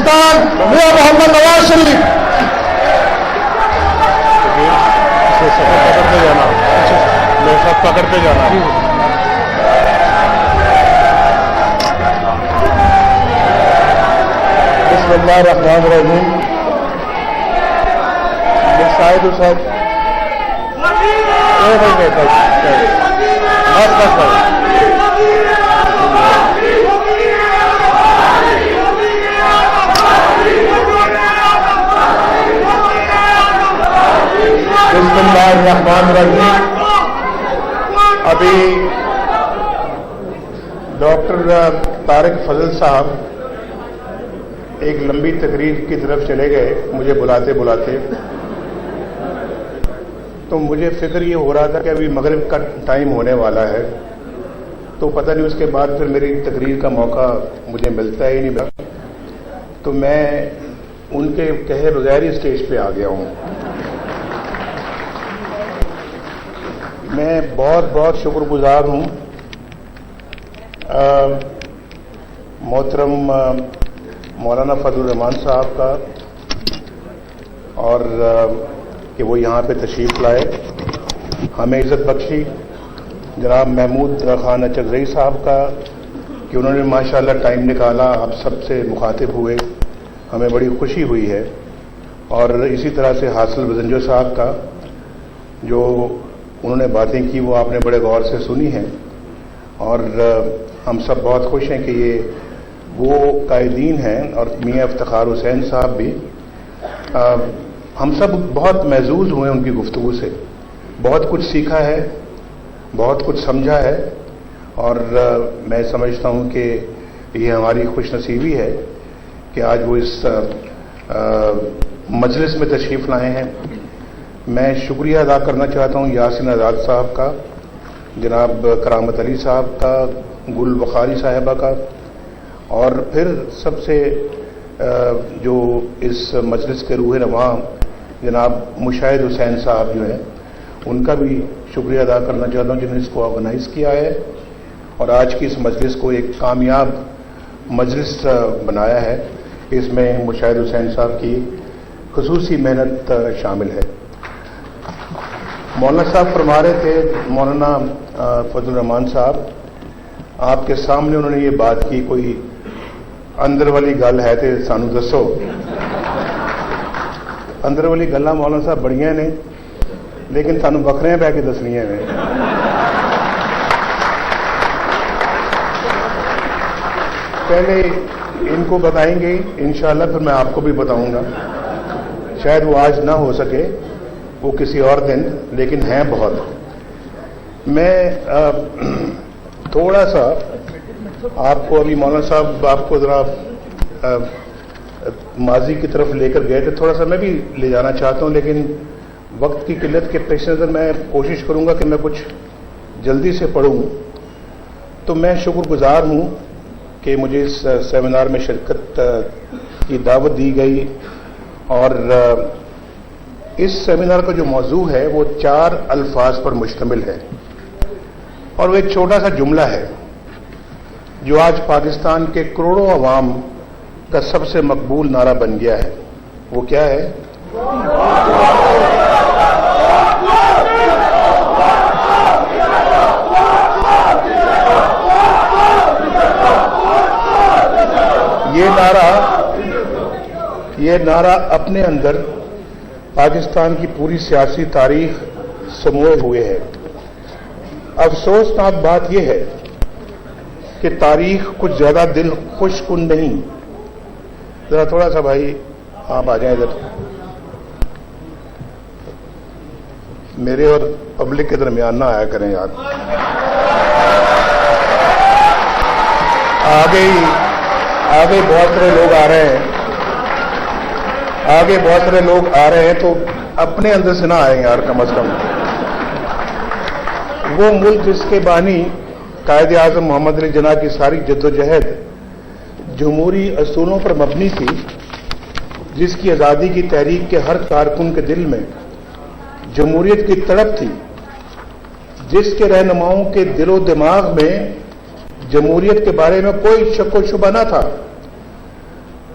پاکستان میاں محمد نواز شریف. پکڑ کے جانا. بسم اللہ الرحمن الرحیم. شاہد حسین بسم اللہ الرحمن الرحیم. ابھی ڈاکٹر طارق فضل صاحب ایک لمبی تقریر کی طرف چلے گئے مجھے بلاتے بلاتے. تو مجھے فکر یہ ہو رہا تھا کہ ابھی مغرب کا ٹائم ہونے والا ہے, تو پتہ نہیں اس کے بعد پھر میری تقریر کا موقع مجھے ملتا ہی نہیں. تو میں ان کے کہے بغیر ہی اسٹیج پہ آ گیا ہوں. میں بہت بہت شکر گزار ہوں محترم مولانا فضل الرحمان صاحب کا, اور کہ وہ یہاں پہ تشریف لائے, ہمیں عزت بخشی. جناب محمود خان اچغزئی صاحب کا کہ انہوں نے ماشاءاللہ ٹائم نکالا, آپ سب سے مخاطب ہوئے, ہمیں بڑی خوشی ہوئی ہے. اور اسی طرح سے حاصل بزنجو صاحب کا جو انہوں نے باتیں کی وہ آپ نے بڑے غور سے سنی ہیں, اور ہم سب بہت خوش ہیں کہ یہ وہ قائدین ہیں. اور میاں افتخار حسین صاحب بھی, ہم سب بہت محظوظ ہوئے ان کی گفتگو سے, بہت کچھ سیکھا ہے, بہت کچھ سمجھا ہے. اور میں سمجھتا ہوں کہ یہ ہماری خوش نصیبی ہے کہ آج وہ اس مجلس میں تشریف لائے ہیں. میں شکریہ ادا کرنا چاہتا ہوں یاسین آزاد صاحب کا, جناب کرامت علی صاحب کا, گل بخاری صاحبہ کا, اور پھر سب سے جو اس مجلس کے روح رواں جناب مشاہد حسین صاحب جو ہیں ان کا بھی شکریہ ادا کرنا چاہتا ہوں جنہوں نے اس کو آرگنائز کیا ہے اور آج کی اس مجلس کو ایک کامیاب مجلس بنایا ہے. اس میں مشاہد حسین صاحب کی خصوصی محنت شامل ہے. مولانا صاحب فرما رہے تھے, مولانا فضل الرحمان صاحب آپ کے سامنے انہوں نے یہ بات کی, کوئی اندر والی گل ہے تو سانو دسو. اندر والی گلاں مولانا صاحب بڑیاں نے, لیکن سانو بکھرے بہ کے دسنیاں نے. پہلے ان کو بتائیں گے انشاءاللہ, پھر میں آپ کو بھی بتاؤں گا. شاید وہ آج نہ ہو سکے, وہ کسی اور دن, لیکن ہیں بہت. میں تھوڑا سا آپ کو ابھی مولانا صاحب آپ کو ذرا ماضی کی طرف لے کر گئے تھے, تھوڑا سا میں بھی لے جانا چاہتا ہوں, لیکن وقت کی قلت کے پیش نظر میں کوشش کروں گا کہ میں کچھ جلدی سے پڑھوں. تو میں شکر گزار ہوں کہ مجھے اس سیمینار میں شرکت کی دعوت دی گئی, اور اس سیمینار کا جو موضوع ہے وہ 4 الفاظ پر مشتمل ہے, اور وہ ایک چھوٹا سا جملہ ہے جو آج پاکستان کے کروڑوں عوام کا سب سے مقبول نعرہ بن گیا ہے. وہ کیا ہے؟ یہ نعرہ اپنے اندر پاکستان کی پوری سیاسی تاریخ سموئے ہوئے ہے. افسوسناک بات یہ ہے کہ تاریخ کچھ زیادہ دل خوش کن نہیں. ذرا تھوڑا سا بھائی آپ آ جائیں ادھر, میرے اور پبلک کے درمیان نہ آیا کریں یار. آگے بہت سارے لوگ آ رہے ہیں, تو اپنے اندر سے نہ آئیں یار کم از کم. وہ ملک جس کے بانی قائد اعظم محمد علی جناح کی ساری جدوجہد جمہوری اصولوں پر مبنی تھی, جس کی آزادی کی تحریک کے ہر کارکن کے دل میں جمہوریت کی تڑپ تھی, جس کے رہنماؤں کے دل و دماغ میں جمہوریت کے بارے میں کوئی شک و شبہ نہ تھا,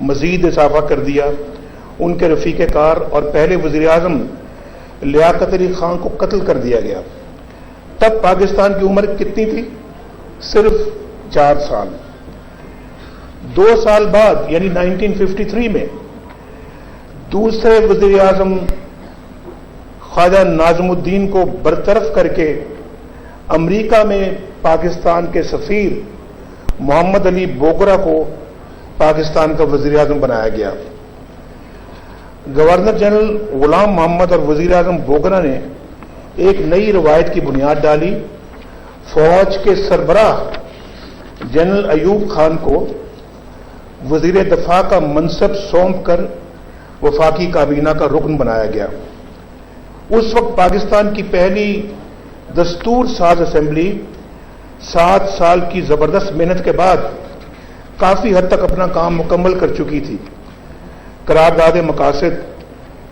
مزید اضافہ کر دیا. ان کے رفیق کار اور پہلے وزیر اعظم لیاقت علی خان کو قتل کر دیا گیا. تب پاکستان کی عمر کتنی تھی؟ صرف 4 سال. 2 سال بعد یعنی 1953 میں دوسرے وزیر اعظم خواجہ ناظم الدین کو برطرف کر کے امریکہ میں پاکستان کے سفیر محمد علی بوگرا کو پاکستان کا وزیر اعظم بنایا گیا. گورنر جنرل غلام محمد اور وزیر اعظم بوگرا نے ایک نئی روایت کی بنیاد ڈالی. فوج کے سربراہ جنرل ایوب خان کو وزیر دفاع کا منصب سونپ کر وفاقی کابینہ کا رکن بنایا گیا. اس وقت پاکستان کی پہلی دستور ساز اسمبلی 7 سال کی زبردست محنت کے بعد کافی حد تک اپنا کام مکمل کر چکی تھی. قرارداد مقاصد،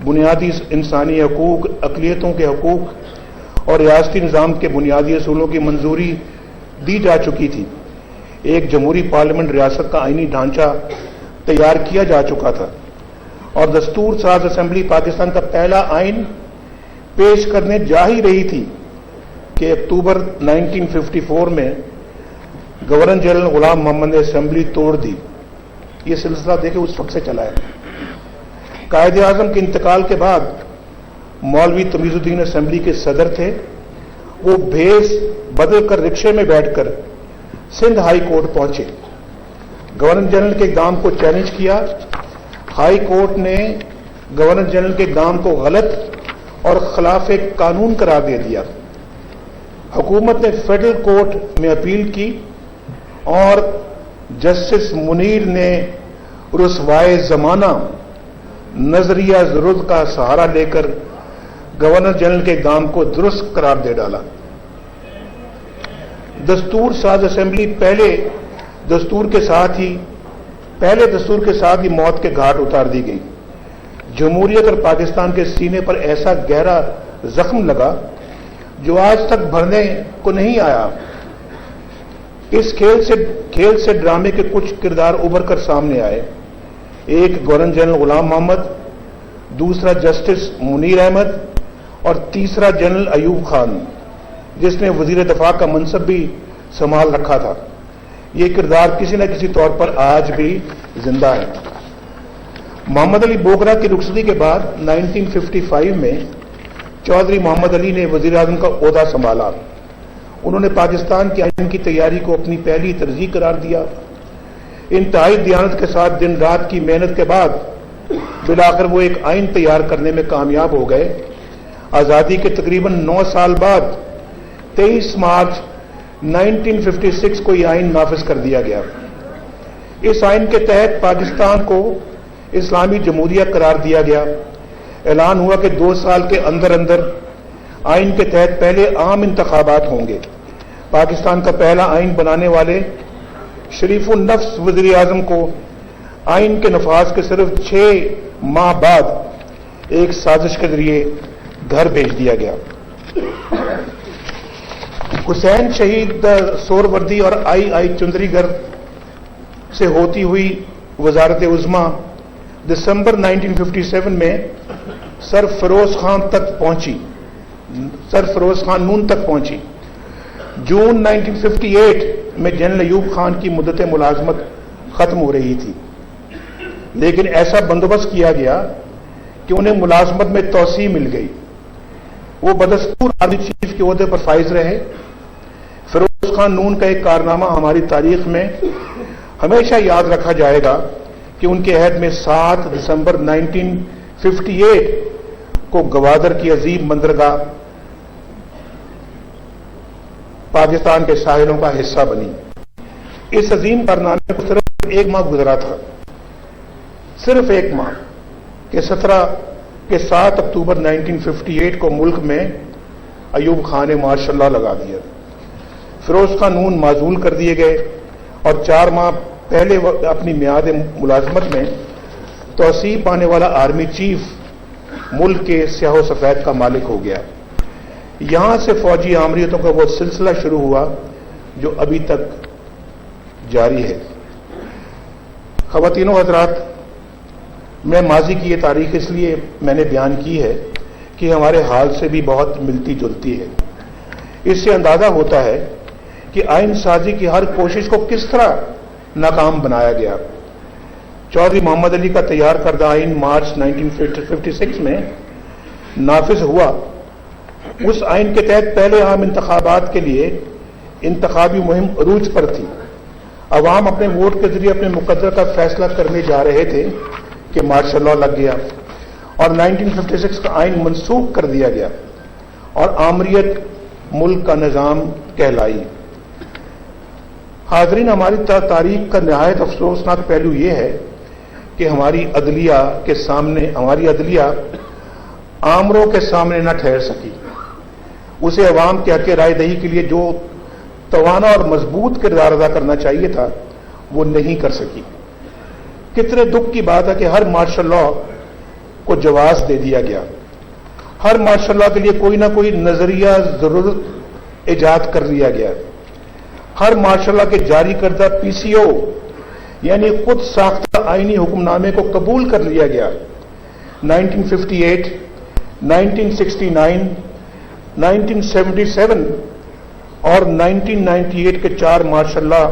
بنیادی انسانی حقوق، اقلیتوں کے حقوق اور ریاستی نظام کے بنیادی اصولوں کی منظوری دی جا چکی تھی. ایک جمہوری پارلیمنٹ ریاست کا آئینی ڈھانچہ تیار کیا جا چکا تھا اور دستور ساز اسمبلی پاکستان کا پہلا آئین پیش کرنے جا ہی رہی تھی کہ اکتوبر 1954 میں گورنر جنرل غلام محمد نے اسمبلی توڑ دی. یہ سلسلہ دیکھیں اس وقت سے چلا ہے. قائد اعظم کے انتقال کے بعد مولوی تمیز الدین اسمبلی کے صدر تھے. وہ بھیس بدل کر رکشے میں بیٹھ کر سندھ ہائی کورٹ پہنچے. گورنر جنرل کے اقدام کو چیلنج کیا. ہائی کورٹ نے گورنر جنرل کے اقدام کو غلط اور خلاف قانون قرار دے دیا. حکومت نے فیڈرل کورٹ میں اپیل کی اور جسٹس منیر نے رسوائے زمانہ نظریہ ضرورت کا سہارا لے کر گورنر جنرل کے اقدام کو درست قرار دے ڈالا. دستور ساز اسمبلی پہلے دستور کے ساتھ ہی موت کے گھاٹ اتار دی گئی. جمہوریت اور پاکستان کے سینے پر ایسا گہرا زخم لگا جو آج تک بھرنے کو نہیں آیا. اس کھیل سے ڈرامے کے کچھ کردار ابھر کر سامنے آئے. ایک گورنر جنرل غلام محمد، دوسرا جسٹس منیر احمد اور تیسرا جنرل ایوب خان جس نے وزیر دفاع کا منصب بھی سنبھال رکھا تھا. یہ کردار کسی نہ کسی طور پر آج بھی زندہ ہے. محمد علی بوگرا کی رخصتی کے بعد 1955 میں چودھری محمد علی نے وزیر اعظم کا عہدہ سنبھالا. انہوں نے پاکستان کے آئین کی تیاری کو اپنی پہلی ترجیح قرار دیا. انتہائی دیانت کے ساتھ دن رات کی محنت کے بعد بالآخر وہ ایک آئین تیار کرنے میں کامیاب ہو گئے. آزادی کے تقریباً 9 سال بعد 23 مارچ 1956 کو یہ آئین نافذ کر دیا گیا. اس آئین کے تحت پاکستان کو اسلامی جمہوریہ قرار دیا گیا. اعلان ہوا کہ 2 سال کے اندر آئین کے تحت پہلے عام انتخابات ہوں گے. پاکستان کا پہلا آئین بنانے والے شریف النفس وزیر اعظم کو آئین کے نفاذ کے صرف 6 ماہ بعد ایک سازش کے ذریعے گھر بھیج دیا گیا. حسین شہید سہروردی اور آئی چندری گڑھ سے ہوتی ہوئی وزارت عظمیٰ دسمبر 1957 میں سر فیروز خان نون تک پہنچی. جون 1958 میں جنرل ایوب خان کی مدت ملازمت ختم ہو رہی تھی، لیکن ایسا بندوبست کیا گیا کہ انہیں ملازمت میں توسیع مل گئی. وہ بدستور آرمی چیف کے عہدے پر فائز رہے. فیروز خان نون کا ایک کارنامہ ہماری تاریخ میں ہمیشہ یاد رکھا جائے گا کہ ان کے عہد میں 7 دسمبر 1958 کو گوادر کی عظیم بندرگاہ پاکستان کے ساحلوں کا حصہ بنی. اس عظیم کارنامے کو صرف 1 ماہ گزرا تھا، صرف 1 ماہ کہ 7 اکتوبر 1958 کو ملک میں ایوب خان نے ماشاء اللہ لگا دیا. فیروز خان نون معزول کر دیے گئے اور 4 ماہ پہلے اپنی میعاد ملازمت میں توسیع پانے والا آرمی چیف ملک کے سیاہ و سفید کا مالک ہو گیا. یہاں سے فوجی آمریتوں کا وہ سلسلہ شروع ہوا جو ابھی تک جاری ہے. خواتین و حضرات، میں ماضی کی یہ تاریخ اس لیے میں نے بیان کی ہے کہ ہمارے حال سے بھی بہت ملتی جلتی ہے. اس سے اندازہ ہوتا ہے کہ آئین سازی کی ہر کوشش کو کس طرح ناکام بنایا گیا. چودھری محمد علی کا تیار کردہ آئین مارچ 1956 میں نافذ ہوا. اس آئین کے تحت پہلے عام انتخابات کے لیے انتخابی مہم عروج پر تھی. عوام اپنے ووٹ کے ذریعے اپنے مقدر کا فیصلہ کرنے جا رہے تھے کہ مارشل لاء لگ گیا اور 1956 کا آئین منسوخ کر دیا گیا اور آمریت ملک کا نظام کہلائی. حاضرین، ہماری تاریخ کا نہایت افسوسناک پہلو یہ ہے کہ ہماری عدلیہ آمروں کے سامنے نہ ٹھہر سکی. اسے عوام کے حق رائے دہی کے لیے جو توانا اور مضبوط کردار ادا کرنا چاہیے تھا وہ نہیں کر سکی. کتنے دکھ کی بات ہے کہ ہر مارشل لاء کو جواز دے دیا گیا. ہر مارشل لاء کے لیے کوئی نہ کوئی نظریہ ضرورت ایجاد کر لیا گیا. ہر مارشل لاء کے جاری کردہ PCO یعنی خود ساختہ آئینی حکم نامے کو قبول کر لیا گیا. 1958 1969 1977 اور 1998 کے 4 مارشل لاء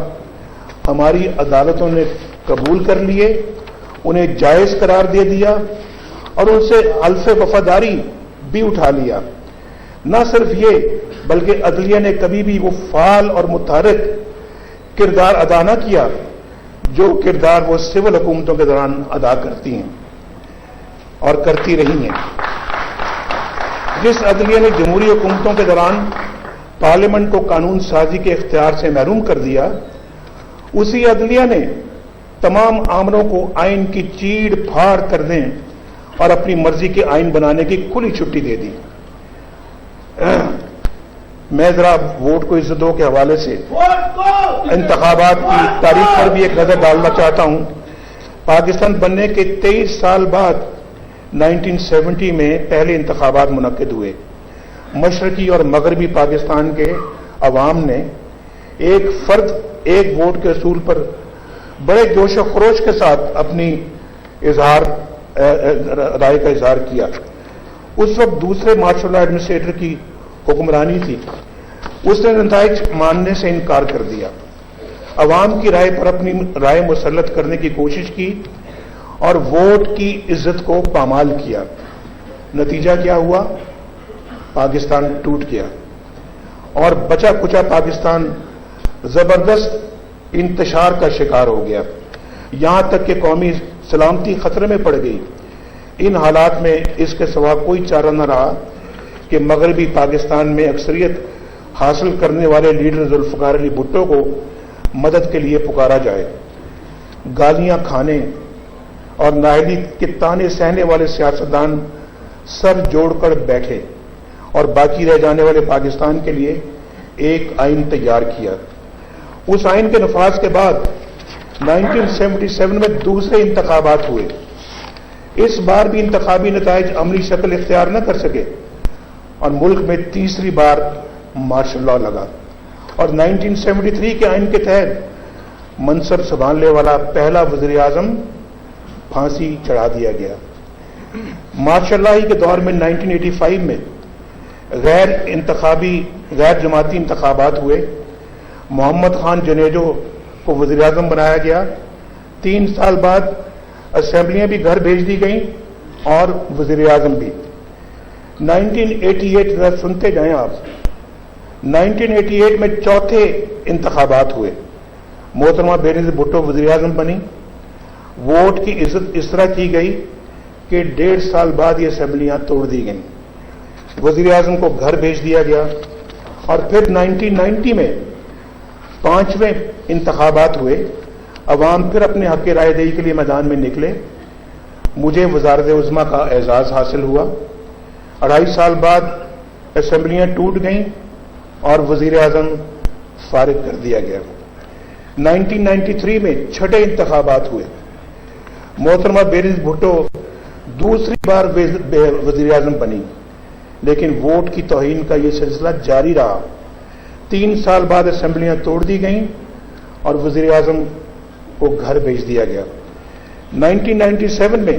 ہماری عدالتوں نے قبول کر لیے، انہیں جائز قرار دے دیا اور ان سے حلف وفاداری بھی اٹھا لیا. نہ صرف یہ بلکہ عدلیہ نے کبھی بھی وہ فعال اور متحرک کردار ادا نہ کیا جو کردار وہ سول حکومتوں کے دوران ادا کرتی ہیں اور کرتی رہی ہیں. جس عدلیہ نے جمہوری حکومتوں کے دوران پارلیمنٹ کو قانون سازی کے اختیار سے محروم کر دیا، اسی عدلیہ نے تمام آمروں کو آئین کی چیڑ پھاڑ کرنے اور اپنی مرضی کے آئین بنانے کی کھلی چھٹی دے دی. میں ذرا ووٹ کو عزت دو کے حوالے سے انتخابات کی تاریخ پر بھی ایک نظر ڈالنا چاہتا ہوں. پاکستان بننے کے 23 سال بعد 1970 میں پہلے انتخابات منعقد ہوئے. مشرقی اور مغربی پاکستان کے عوام نے ایک فرد ایک ووٹ کے اصول پر بڑے جوش و خروش کے ساتھ اپنی رائے کا اظہار کیا. اس وقت دوسرے مارشل لاء ایڈمنسٹریٹر کی حکمرانی تھی. اس نے نتائج ماننے سے انکار کر دیا، عوام کی رائے پر اپنی رائے مسلط کرنے کی کوشش کی اور ووٹ کی عزت کو پامال کیا. نتیجہ کیا ہوا؟ پاکستان ٹوٹ گیا اور بچا کچا پاکستان زبردست انتشار کا شکار ہو گیا، یہاں تک کہ قومی سلامتی خطرے میں پڑ گئی. ان حالات میں اس کے سوا کوئی چارہ نہ رہا کہ مغربی پاکستان میں اکثریت حاصل کرنے والے لیڈر ذوالفقار علی بھٹو کو مدد کے لیے پکارا جائے. گالیاں کھانے اور نااہلی کے تانے سہنے والے سیاستدان سر جوڑ کر بیٹھے اور باقی رہ جانے والے پاکستان کے لیے ایک آئین تیار کیا. اس آئین کے نفاذ کے بعد 1977 میں دوسرے انتخابات ہوئے. اس بار بھی انتخابی نتائج عملی شکل اختیار نہ کر سکے اور ملک میں تیسری بار مارشل لاء لگا اور 1973 کے آئین کے تحت منصب سنبھالنے والا پہلا وزیر اعظم پھانسی چڑھا دیا گیا. مارشل لاء کے دور میں 1985 میں غیر جماعتی انتخابات ہوئے. محمد خان جنیجو کو وزیر اعظم بنایا گیا. 3 سال بعد اسمبلیاں بھی گھر بھیج دی گئیں اور وزیر اعظم بھی. 1988 ذرا سنتے جائیں آپ. 1988 میں چوتھے انتخابات ہوئے. محترمہ بینظیر بھٹو وزیر اعظم بنی. ووٹ کی عزت اس طرح کی گئی کہ 1.5 سال بعد یہ اسمبلیاں توڑ دی گئیں. وزیر اعظم کو گھر بھیج دیا گیا اور پھر 1990 میں 5ویں انتخابات ہوئے. عوام پھر اپنے حق رائے دہی کے لیے میدان میں نکلے. مجھے وزارت عظمیٰ کا اعزاز حاصل ہوا. 2.5 سال بعد اسمبلیاں ٹوٹ گئیں اور وزیر اعظم فارغ کر دیا گیا. 1993 میں 6 انتخابات ہوئے. محترمہ بینظیر بھٹو دوسری بار وزیر اعظم بنی، لیکن ووٹ کی توہین کا یہ سلسلہ جاری رہا. 3 سال بعد اسمبلیاں توڑ دی گئیں اور وزیر اعظم کو گھر بھیج دیا گیا. 1997 میں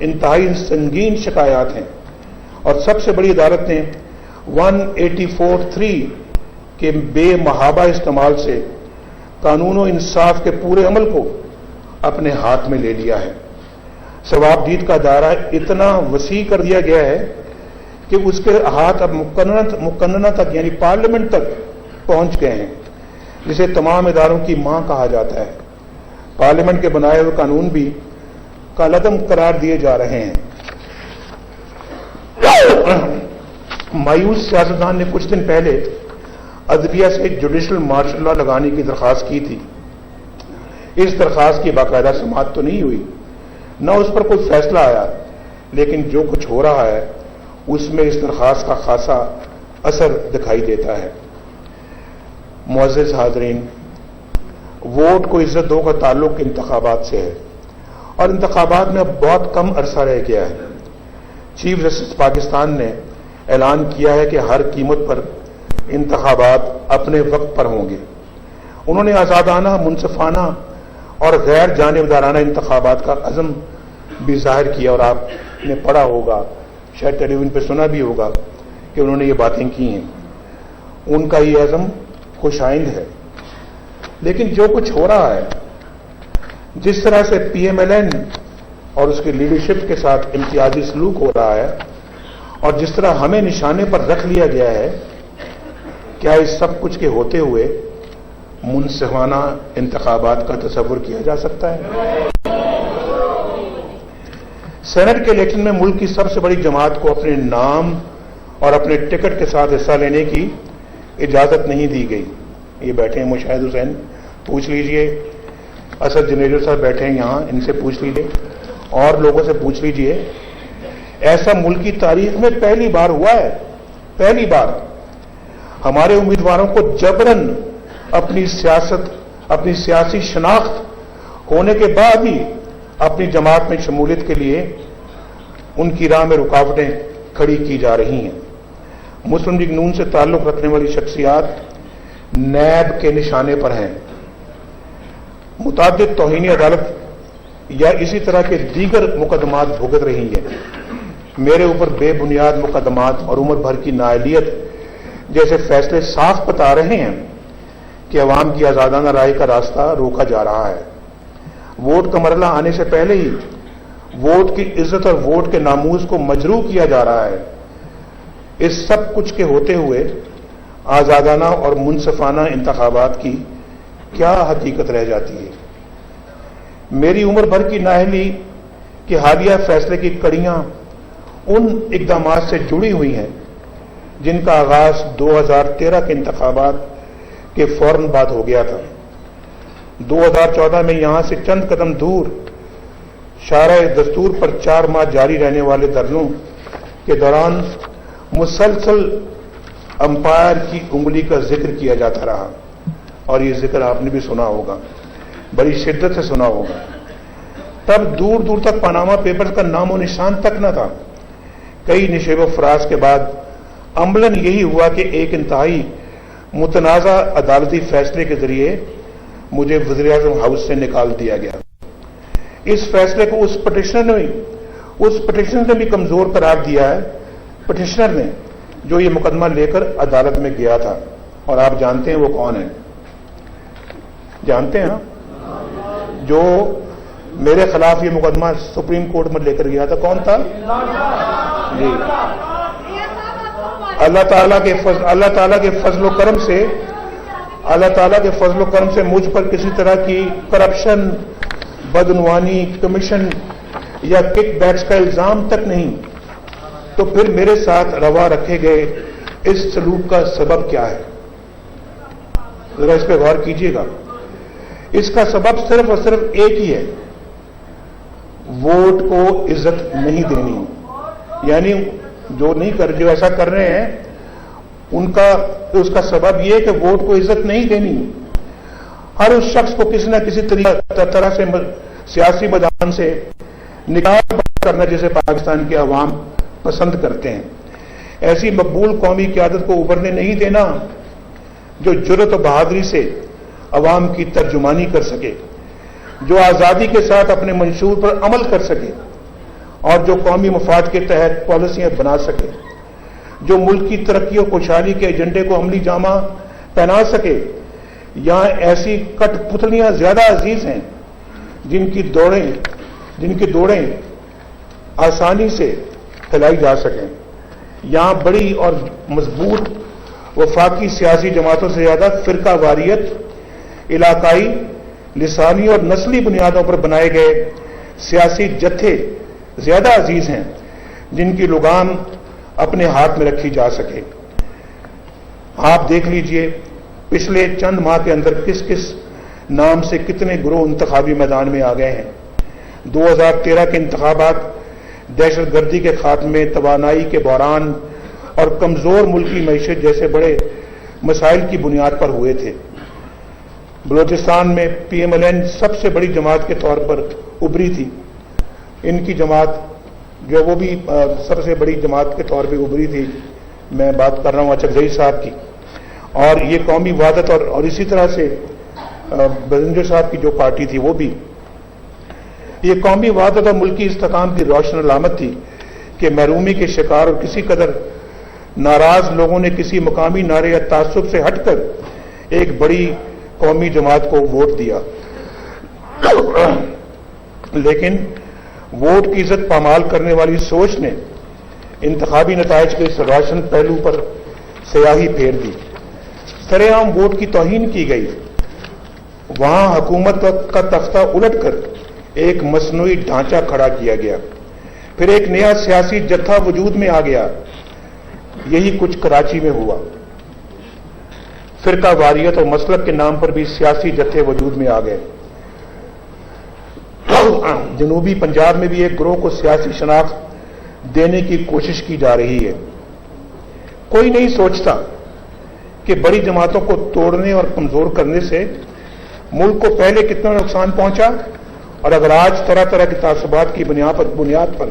انتہائی سنگین شکایات ہیں، اور سب سے بڑی عدالت نے 184(3) کے بے محابہ استعمال سے قانون و انصاف کے پورے عمل کو اپنے ہاتھ میں لے لیا ہے۔ ثواب دید کا دائرہ اتنا وسیع کر دیا گیا ہے کہ اس کے ہاتھ اب مقننہ تک یعنی پارلیمنٹ تک پہنچ گئے ہیں، جسے تمام اداروں کی ماں کہا جاتا ہے۔ پارلیمنٹ کے بنائے ہوئے قانون بھی کالعدم قرار دیے جا رہے ہیں۔ مایوس سیاستدان نے کچھ دن پہلے عدلیہ سے جوڈیشل مارشل لا لگانے کی درخواست کی تھی۔ اس درخواست کی باقاعدہ سماعت تو نہیں ہوئی، نہ اس پر کوئی فیصلہ آیا، لیکن جو کچھ ہو رہا ہے اس میں اس درخواست کا خاصا اثر دکھائی دیتا ہے۔ معزز حاضرین، ووٹ کو عزت دو کا تعلق انتخابات سے ہے، اور انتخابات میں اب بہت کم عرصہ رہ گیا ہے۔ چیف جسٹس پاکستان نے اعلان کیا ہے کہ ہر قیمت پر انتخابات اپنے وقت پر ہوں گے۔ انہوں نے آزادانہ، منصفانہ اور غیر جانبدارانہ انتخابات کا عزم بھی ظاہر کیا، اور آپ نے پڑھا ہوگا، شاید ٹیلی ویژن پہ سنا بھی ہوگا کہ انہوں نے یہ باتیں کی ہیں۔ ان کا یہ عزم خوش آئند ہے، لیکن جو کچھ ہو رہا ہے، جس طرح سے PMLN اور اس کی لیڈرشپ کے ساتھ امتیازی سلوک ہو رہا ہے، اور جس طرح ہمیں نشانے پر رکھ لیا گیا ہے، کیا اس سب کچھ کے ہوتے ہوئے منصفانہ انتخابات کا تصور کیا جا سکتا ہے؟ سینٹ کے الیکشن میں ملک کی سب سے بڑی جماعت کو اپنے نام اور اپنے ٹکٹ کے ساتھ حصہ لینے کی اجازت نہیں دی گئی۔ یہ بیٹھے ہیں مشاہد حسین، پوچھ لیجئے، اسد جنیجو صاحب بیٹھے ہیں یہاں، ان سے پوچھ لیجئے، اور لوگوں سے پوچھ لیجئے۔ ایسا ملک کی تاریخ میں پہلی بار ہوا ہے، پہلی بار ہمارے امیدواروں کو جبراً اپنی سیاسی شناخت ہونے کے بعد ہی اپنی جماعت میں شمولیت کے لیے ان کی راہ میں رکاوٹیں کھڑی کی جا رہی ہیں۔ مسلم لیگ نون سے تعلق رکھنے والی شخصیات نیب کے نشانے پر ہیں، متعدد توہین عدالت یا اسی طرح کے دیگر مقدمات بھگت رہی ہیں۔ میرے اوپر بے بنیاد مقدمات اور عمر بھر کی نااہلیت جیسے فیصلے صاف بتا رہے ہیں کہ عوام کی آزادانہ رائے کا راستہ روکا جا رہا ہے۔ ووٹ کا مرحلہ آنے سے پہلے ہی ووٹ کی عزت اور ووٹ کے ناموز کو مجروح کیا جا رہا ہے۔ اس سب کچھ کے ہوتے ہوئے آزادانہ اور منصفانہ انتخابات کی کیا حقیقت رہ جاتی ہے؟ میری عمر بھر کی نااہلی کے حالیہ فیصلے کی کڑیاں ان اقدامات سے جڑی ہوئی ہیں جن کا آغاز 2013 کے انتخابات کے فوراً بعد ہو گیا تھا۔ 2014 میں یہاں سے چند قدم دور شارع دستور پر 4 ماہ جاری رہنے والے دھرنوں کے دوران مسلسل امپائر کی انگلی کا ذکر کیا جاتا رہا، اور یہ ذکر آپ نے بھی سنا ہوگا، بڑی شدت سے سنا ہوگا۔ تب دور دور تک پاناما پیپرز کا نام و نشان تک نہ تھا۔ کئی نشیب و فراز کے بعد عملاً یہی ہوا کہ ایک انتہائی متنازع عدالتی فیصلے کے ذریعے مجھے وزیراعظم ہاؤس سے نکال دیا گیا۔ اس فیصلے کو اس پٹیشنر نے بھی کمزور قرار دیا ہے، پٹیشنر نے جو یہ مقدمہ لے کر عدالت میں گیا تھا، اور آپ جانتے ہیں وہ کون ہے؟ جانتے ہیں نا؟ جو میرے خلاف یہ مقدمہ سپریم کورٹ میں لے کر گیا تھا، کون تھا؟ جی، اللہ تعالیٰ کے فضل و کرم سے مجھ پر کسی طرح کی کرپشن، بدعنوانی، کمیشن یا کک بیکس کا الزام تک نہیں، تو پھر میرے ساتھ روا رکھے گئے اس سلوک کا سبب کیا ہے؟ ذرا اس پہ غور کیجیے گا۔ اس کا سبب صرف اور صرف ایک ہی ہے، ووٹ کو عزت نہیں دینی۔ یعنی جو ایسا کر رہے ہیں اس کا سبب یہ ہے کہ ووٹ کو عزت نہیں دینی۔ ہر اس شخص کو کسی نہ کسی طرح سے سیاسی میدان سے نکال کرنا جسے پاکستان کے عوام پسند کرتے ہیں۔ ایسی مقبول قومی قیادت کو ابھرنے نہیں دینا جو جرأت و بہادری سے عوام کی ترجمانی کر سکے، جو آزادی کے ساتھ اپنے منشور پر عمل کر سکے اور جو قومی مفاد کے تحت پالیسیاں بنا سکے، جو ملک کی ترقی اور خوشحالی کے ایجنڈے کو عملی جامہ پہنا سکے، یہاں ایسی کٹ پتلیاں زیادہ عزیز ہیں جن کی دوڑیں آسانی سے پھیلائی جا سکیں۔ یہاں بڑی اور مضبوط وفاقی سیاسی جماعتوں سے زیادہ فرقہ واریت، علاقائی، لسانی اور نسلی بنیادوں پر بنائے گئے سیاسی جتھے زیادہ عزیز ہیں جن کی لگام اپنے ہاتھ میں رکھی جا سکے۔ آپ دیکھ لیجئے پچھلے چند ماہ کے اندر کس کس نام سے کتنے گروہ انتخابی میدان میں آ گئے ہیں۔ 2013 کے انتخابات دہشت گردی کے خاتمے، توانائی کے بحران اور کمزور ملکی معیشت جیسے بڑے مسائل کی بنیاد پر ہوئے تھے۔ بلوچستان میں پی ایم ایل این سب سے بڑی جماعت کے طور پر ابھری تھی۔ ان کی جماعت جو وہ بھی سب سے بڑی جماعت کے طور پہ ابھری تھی، میں بات کر رہا ہوں اچکزئی صاحب کی، اور یہ قومی وحدت اور اسی طرح سے بزنجر صاحب کی جو پارٹی تھی وہ بھی۔ یہ قومی وحدت اور ملکی استحکام کی روشن علامت تھی کہ محرومی کے شکار اور کسی قدر ناراض لوگوں نے کسی مقامی نعرے یا تعصب سے ہٹ کر ایک بڑی قومی جماعت کو ووٹ دیا، لیکن ووٹ کی عزت پامال کرنے والی سوچ نے انتخابی نتائج کے اس روشن پہلو پر سیاہی پھیر دی۔ سرے عام ووٹ کی توہین کی گئی، وہاں حکومت کا تختہ الٹ کر ایک مصنوعی ڈھانچہ کھڑا کیا گیا، پھر ایک نیا سیاسی جتھا وجود میں آ گیا۔ یہی کچھ کراچی میں ہوا۔ فرقہ واریت اور مسلک کے نام پر بھی سیاسی جتھے وجود میں آ گئے۔ جنوبی پنجاب میں بھی ایک گروہ کو سیاسی شناخت دینے کی کوشش کی جا رہی ہے۔ کوئی نہیں سوچتا کہ بڑی جماعتوں کو توڑنے اور کمزور کرنے سے ملک کو پہلے کتنا نقصان پہنچا، اور اگر آج طرح طرح کے تعصبات کی بنیاد پر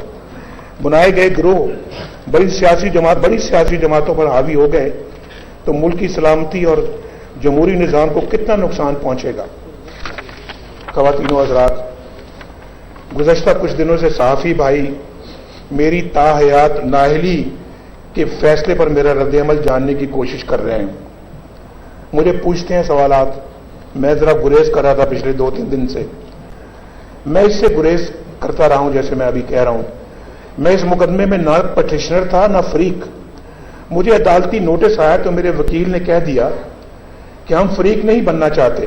بنائے گئے گروہ بڑی سیاسی جماعتوں پر حاوی ہو گئے تو ملک کی سلامتی اور جمہوری نظام کو کتنا نقصان پہنچے گا۔ خواتین و حضرات، گزشتہ کچھ دنوں سے صحافی بھائی میری تاحیات نااہلی کے فیصلے پر میرا رد عمل جاننے کی کوشش کر رہے ہیں، مجھے پوچھتے ہیں سوالات۔ میں ذرا گریز کر رہا تھا پچھلے 2-3 دن سے، میں اس سے گریز کرتا رہا ہوں جیسے میں ابھی کہہ رہا ہوں۔ میں اس مقدمے میں نہ پٹیشنر تھا نہ فریق۔ مجھے عدالتی نوٹس آیا تو میرے وکیل نے کہہ دیا کہ ہم فریق نہیں بننا چاہتے۔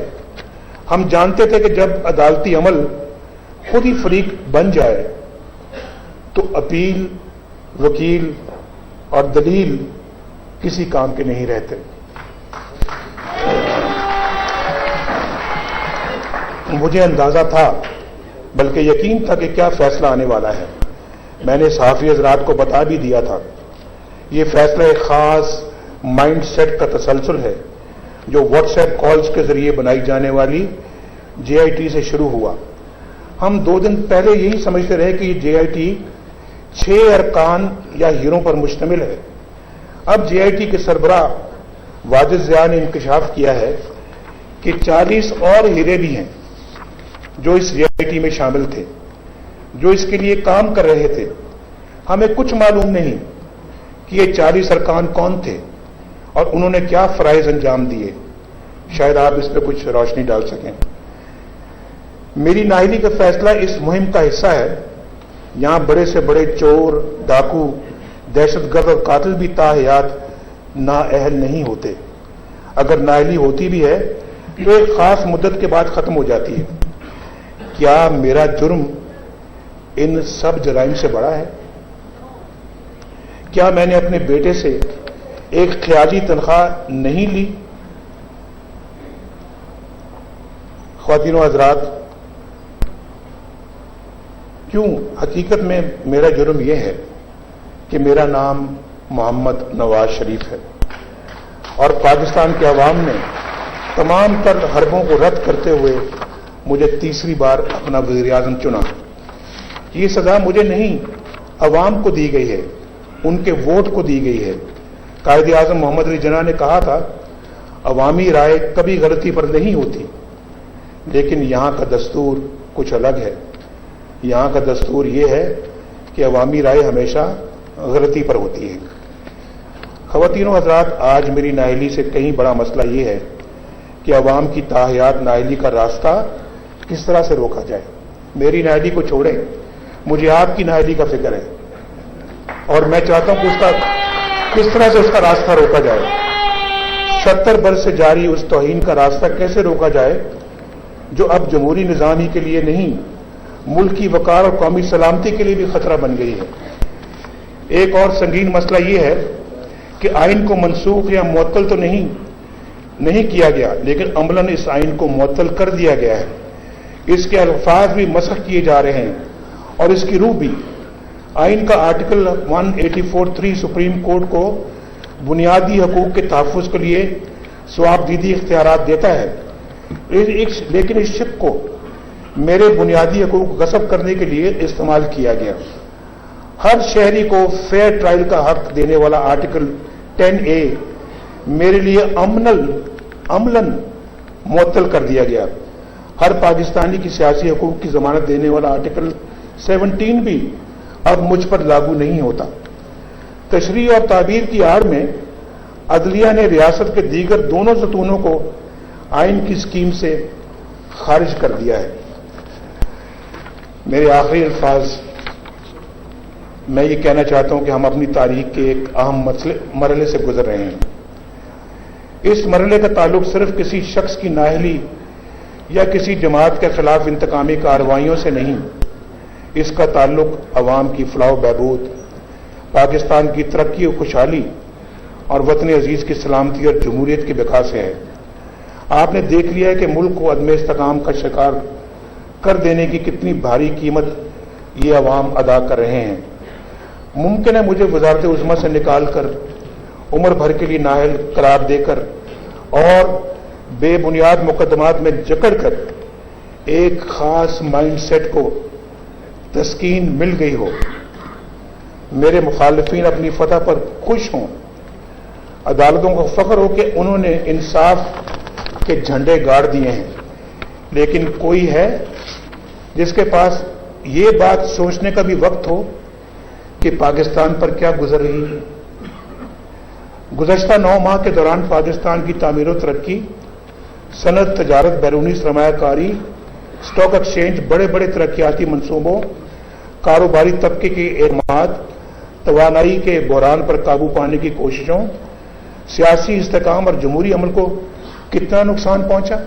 ہم جانتے تھے کہ جب عدالتی عمل خود ہی فریق بن جائے تو اپیل، وکیل اور دلیل کسی کام کے نہیں رہتے۔ مجھے اندازہ تھا، بلکہ یقین تھا کہ کیا فیصلہ آنے والا ہے۔ میں نے صحافی حضرات کو بتا بھی دیا تھا۔ یہ فیصلہ ایک خاص مائنڈ سیٹ کا تسلسل ہے جو واٹس ایپ کالز کے ذریعے بنائی جانے والی جے آئی ٹی سے شروع ہوا۔ ہم 2 دن پہلے یہی سمجھتے رہے کہ یہ جے آئی ٹی 6 ارکان یا ہیروں پر مشتمل ہے۔ اب جے آئی ٹی کے سربراہ واجد ضیاء نے انکشاف کیا ہے کہ 40 اور ہیرے بھی ہیں جو اس جے آئی ٹی میں شامل تھے، جو اس کے لیے کام کر رہے تھے۔ ہمیں کچھ معلوم نہیں کہ یہ 40 ارکان کون تھے اور انہوں نے کیا فرائض انجام دیے۔ شاید آپ اس پہ کچھ روشنی ڈال سکیں۔ میری نااہلی کا فیصلہ اس مہم کا حصہ ہے۔ یہاں بڑے سے بڑے چور، ڈاکو، دہشت گرد اور قاتل بھی تاحیات نااہل نہیں ہوتے۔ اگر نااہلی ہوتی بھی ہے تو ایک خاص مدت کے بعد ختم ہو جاتی ہے۔ کیا میرا جرم ان سب جرائم سے بڑا ہے؟ کیا میں نے اپنے بیٹے سے ایک خیالی تنخواہ نہیں لی؟ خواتین و حضرات، کیوں؟ حقیقت میں میرا جرم یہ ہے کہ میرا نام محمد نواز شریف ہے، اور پاکستان کے عوام نے تمام تر حربوں کو رد کرتے ہوئے مجھے تیسری بار اپنا وزیر اعظم چنا۔ یہ سزا مجھے نہیں، عوام کو دی گئی ہے، ان کے ووٹ کو دی گئی ہے۔ قائد اعظم محمد علی جناح نے کہا تھا، عوامی رائے کبھی غلطی پر نہیں ہوتی، لیکن یہاں کا دستور کچھ الگ ہے۔ یہاں کا دستور یہ ہے کہ عوامی رائے ہمیشہ غلطی پر ہوتی ہے۔ خواتین و حضرات، آج میری نااہلی سے کہیں بڑا مسئلہ یہ ہے کہ عوام کی تاحیات نااہلی کا راستہ کس طرح سے روکا جائے۔ میری نااہلی کو چھوڑیں، مجھے آپ کی نااہلی کا فکر ہے، اور میں چاہتا ہوں کہ کس طرح سے اس کا راستہ روکا جائے۔ 70 برس سے جاری اس توہین کا راستہ کیسے روکا جائے جو اب جمہوری نظام ہی کے لیے نہیں، ملک کی وقار اور قومی سلامتی کے لیے بھی خطرہ بن گئی ہے۔ ایک اور سنگین مسئلہ یہ ہے کہ آئین کو منسوخ یا معطل تو نہیں کیا گیا، لیکن عملاً اس آئین کو معطل کر دیا گیا ہے۔ اس کے الفاظ بھی مسخ کیے جا رہے ہیں اور اس کی روح بھی۔ آئین کا آرٹیکل 184(3) سپریم کورٹ کو بنیادی حقوق کے تحفظ کے لیے ثوابدیدی اختیارات دیتا ہے، لیکن اس شق کو میرے بنیادی حقوق غصب کرنے کے لیے استعمال کیا گیا۔ ہر شہری کو فیئر ٹرائل کا حق دینے والا آرٹیکل 10A میرے لیے عملاً معطل کر دیا گیا۔ ہر پاکستانی کی سیاسی حقوق کی ضمانت دینے والا آرٹیکل 17 بھی اب مجھ پر لاگو نہیں ہوتا۔ تشریح اور تعبیر کی آڑ میں عدلیہ نے ریاست کے دیگر دونوں ستونوں کو آئین کی اسکیم سے خارج کر دیا ہے۔ میرے آخری الفاظ، میں یہ کہنا چاہتا ہوں کہ ہم اپنی تاریخ کے ایک اہم مرحلے سے گزر رہے ہیں۔ اس مرحلے کا تعلق صرف کسی شخص کی نااہلی یا کسی جماعت کے خلاف انتقامی کارروائیوں سے نہیں، اس کا تعلق عوام کی فلاح و بہبود، پاکستان کی ترقی و خوشحالی اور وطن عزیز کی سلامتی اور جمہوریت کی بقا سے ہے۔ آپ نے دیکھ لیا ہے کہ ملک کو عدم استحکام کا شکار کر دینے کی کتنی بھاری قیمت یہ عوام ادا کر رہے ہیں۔ ممکن ہے مجھے وزارت عظمیٰ سے نکال کر عمر بھر کے لیے نااہل قرار دے کر اور بے بنیاد مقدمات میں جکڑ کر ایک خاص مائنڈ سیٹ کو تسکین مل گئی ہو۔ میرے مخالفین اپنی فتح پر خوش ہوں، عدالتوں کو فخر ہو کہ انہوں نے انصاف کے جھنڈے گاڑ دیے ہیں، لیکن کوئی ہے جس کے پاس یہ بات سوچنے کا بھی وقت ہو کہ پاکستان پر کیا گزر رہی ہے؟ گزشتہ 9 ماہ کے دوران پاکستان کی تعمیر و ترقی، صنعت، تجارت، بیرونی سرمایہ کاری، اسٹاک ایکسچینج، بڑے بڑے ترقیاتی منصوبوں، کاروباری طبقے کی اعتماد، توانائی کے بحران پر قابو پانے کی کوششوں، سیاسی استحکام اور جمہوری عمل کو کتنا نقصان پہنچا؟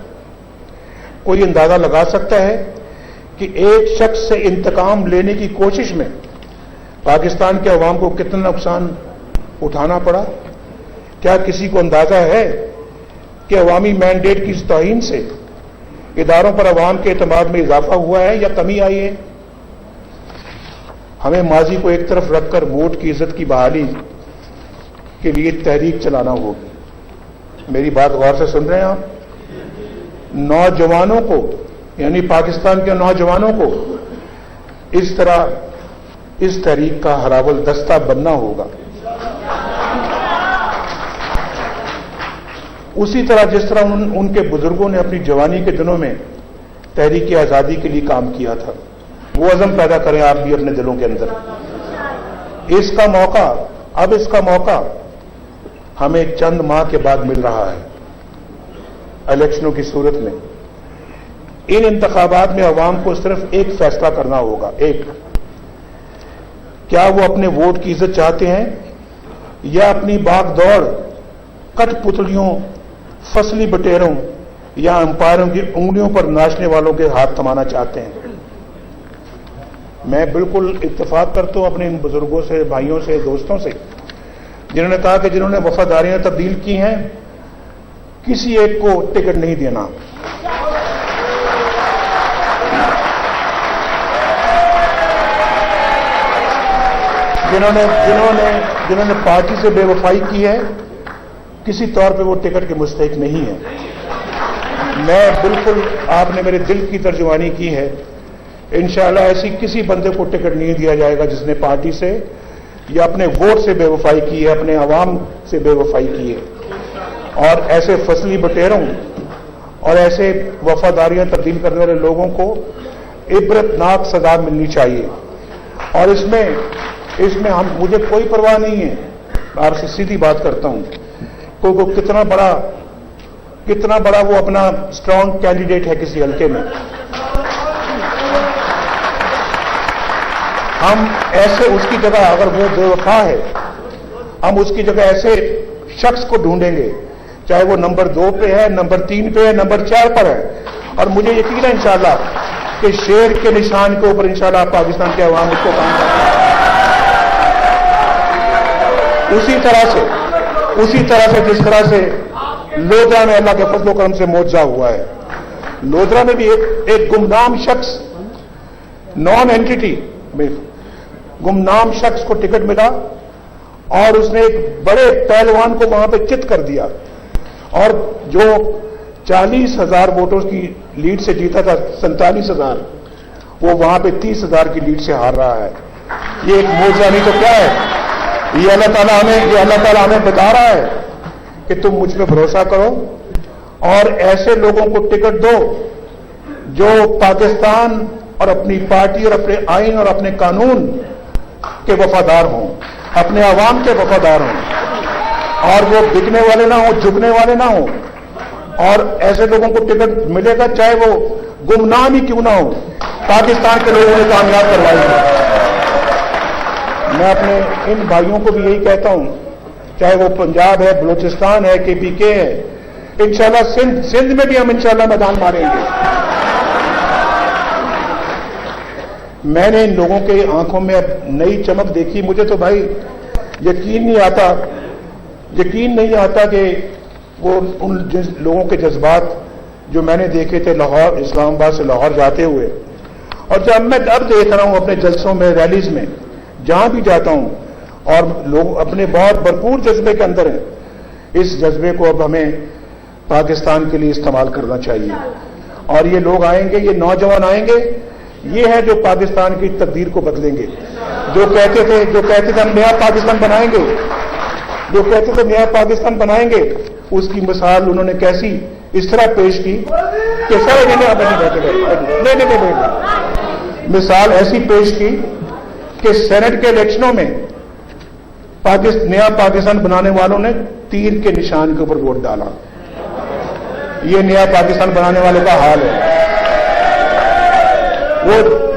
کوئی اندازہ لگا سکتا ہے کہ ایک شخص سے انتقام لینے کی کوشش میں پاکستان کے عوام کو کتنا نقصان اٹھانا پڑا؟ کیا کسی کو اندازہ ہے کہ عوامی مینڈیٹ کی اس توہین سے اداروں پر عوام کے اعتماد میں اضافہ ہوا ہے یا کمی آئی ہے؟ ہمیں ماضی کو ایک طرف رکھ کر ووٹ کی عزت کی بحالی کے لیے تحریک چلانا ہوگی۔ میری بات غور سے سن رہے ہیں آپ؟ نوجوانوں کو، یعنی پاکستان کے نوجوانوں کو اس طرح اس تحریک کا ہراول دستہ بننا ہوگا، اسی طرح جس طرح ان کے بزرگوں نے اپنی جوانی کے دنوں میں تحریک آزادی کے لیے کام کیا تھا۔ وہ عزم پیدا کریں آپ بھی اپنے دلوں کے اندر۔ اس کا موقع ہمیں چند ماہ کے بعد مل رہا ہے، الیکشنوں کی صورت میں۔ ان انتخابات میں عوام کو صرف ایک فیصلہ کرنا ہوگا، کیا وہ اپنے ووٹ کی عزت چاہتے ہیں یا اپنی باغ دوڑ، کٹ پتلیوں، فصلی بٹیروں یا امپائروں کی انگلیوں پر ناچنے والوں کے ہاتھ تھمانا چاہتے ہیں؟ میں بالکل اتفاق کرتا ہوں اپنے ان بزرگوں سے، بھائیوں سے، دوستوں سے، جنہوں نے کہا کہ جنہوں نے وفاداریاں تبدیل کی ہیں، کسی ایک کو ٹکٹ نہیں دینا۔ جنہوں نے پارٹی سے بے وفائی کی ہے، کسی طور پہ وہ ٹکٹ کے مستحق نہیں ہے۔ میں بالکل، آپ نے میرے دل کی ترجمانی کی ہے، انشاءاللہ ایسی کسی بندے کو ٹکٹ نہیں دیا جائے گا جس نے پارٹی سے یا اپنے ووٹ سے بے وفائی کی ہے، اپنے عوام سے بے وفائی کی ہے۔ اور ایسے فصلی بٹیروں اور ایسے وفاداریاں تبدیل کرنے والے لوگوں کو عبرتناک سزا ملنی چاہیے۔ اور اس میں مجھے کوئی پرواہ نہیں ہے، آپ سے سیدھی بات کرتا ہوں، کوئی کتنا بڑا وہ اپنا اسٹرانگ کینڈیڈیٹ ہے کسی حلقے میں، ہم ایسے اس کی جگہ، اگر وہ بے وفا ہے، ہم اس کی جگہ ایسے شخص کو ڈھونڈیں گے، چاہے وہ نمبر 2 پہ ہے، نمبر 3 پہ ہے، نمبر 4 پر ہے، اور مجھے یقین ہے انشاءاللہ کہ شیر کے نشان کے اوپر انشاءاللہ پاکستان کے عوام اس کو کام کریں گے۔ اسی طرح سے جس طرح سے لودھرا میں اللہ کے فضل و کرم سے معجزہ ہوا ہے، لودھرا میں بھی ایک گمنام شخص، نان اینٹی میں گمنام شخص کو ٹکٹ ملا اور اس نے ایک بڑے پہلوان کو وہاں پہ چت کر دیا، اور جو 40,000 ووٹوں کی لیڈ سے جیتا تھا 47,000، وہ وہاں پہ 30,000 کی لیڈ سے ہار رہا ہے۔ یہ ایک معجزہ نہیں تو کیا ہے؟ یہ اللہ تعالیٰ ہمیں بتا رہا ہے کہ تم مجھ پہ بھروسہ کرو اور ایسے لوگوں کو ٹکٹ دو جو پاکستان اور اپنی پارٹی اور اپنے آئین اور اپنے قانون کے وفادار ہوں، اپنے عوام کے وفادار ہوں، اور وہ بکنے والے نہ ہوں، جھکنے والے نہ ہوں، اور ایسے لوگوں کو ٹکٹ ملے گا چاہے وہ گمنام ہی کیوں نہ ہو، پاکستان کے لوگوں نے کامیاب کروائی ہے۔ میں اپنے ان بھائیوں کو بھی یہی کہتا ہوں، چاہے وہ پنجاب ہے، بلوچستان ہے، KPK ہے، انشاءاللہ سندھ میں بھی ہم انشاءاللہ میدان ماریں گے۔ میں نے ان لوگوں کے آنکھوں میں اب نئی چمک دیکھی، مجھے تو بھائی یقین نہیں آتا کہ وہ ان لوگوں کے جذبات جو میں نے دیکھے تھے لاہور، اسلام آباد سے لاہور جاتے ہوئے، اور جب میں اب دیکھ رہا ہوں اپنے جلسوں میں، ریلیز میں، جہاں بھی جاتا ہوں، اور لوگ اپنے بہت بھرپور جذبے کے اندر ہیں، اس جذبے کو اب ہمیں پاکستان کے لیے استعمال کرنا چاہیے، اور یہ لوگ آئیں گے، یہ نوجوان آئیں گے، یہ ہے جو پاکستان کی تقدیر کو بدلیں گے۔ جو کہتے تھے ہم نیا پاکستان بنائیں گے، جو کہتے تھے نیا پاکستان بنائیں گے، اس کی مثال انہوں نے کیسی اس طرح پیش کی کہ مثال ایسی پیش کی کہ سینٹ کے الیکشنوں میں نیا پاکستان بنانے والوں نے تیر کے نشان کے اوپر ووٹ ڈالا۔ یہ نیا پاکستان بنانے والوں کا حال ہے، وہ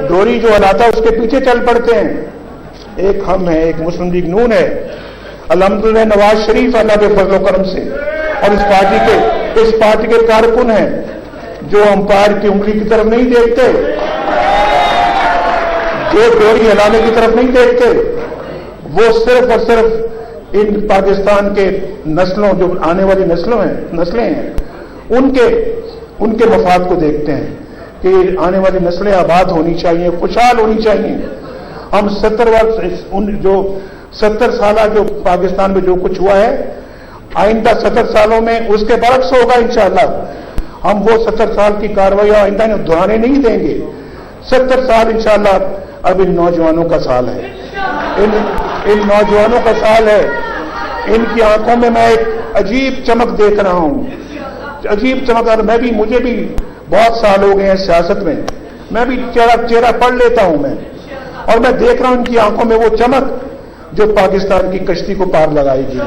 ڈوری جو ہلاتا اس کے پیچھے چل پڑتے ہیں۔ ایک ہم ہیں، ایک مسلم لیگ نون ہے، الحمدللہ نواز شریف اللہ کے فضل و کرم سے، اور اس پارٹی کے کارکن ہیں جو امپائر کی انگلی کی طرف نہیں دیکھتے، جو ڈوری ہلانے کی طرف نہیں دیکھتے، وہ صرف اور صرف ان پاکستان کے نسلوں، جو آنے والی نسلیں ہیں، ان کے مفاد کو دیکھتے ہیں کہ آنے والی نسلیں آباد ہونی چاہیے، خوشحال ہونی چاہیے۔ ہم 70 سالہ جو پاکستان میں جو کچھ ہوا ہے، آئندہ 70 سالوں میں اس کے برعکس ہوگا انشاءاللہ۔ ہم وہ 70 سال کی کارروائی آئندہ دہرانے نہیں دیں گے۔ 70 سال انشاءاللہ اب ان نوجوانوں کا سال ہے، ان نوجوانوں کا سال ہے۔ ان کی آنکھوں میں ایک عجیب چمک دیکھ رہا ہوں، عجیب چمک، اور مجھے بھی بہت سال ہو گئے ہیں سیاست میں، میں بھی چہرہ پڑھ لیتا ہوں میں، اور میں دیکھ رہا ہوں ان کی آنکھوں میں وہ چمک جو پاکستان کی کشتی کو پار لگائے گی۔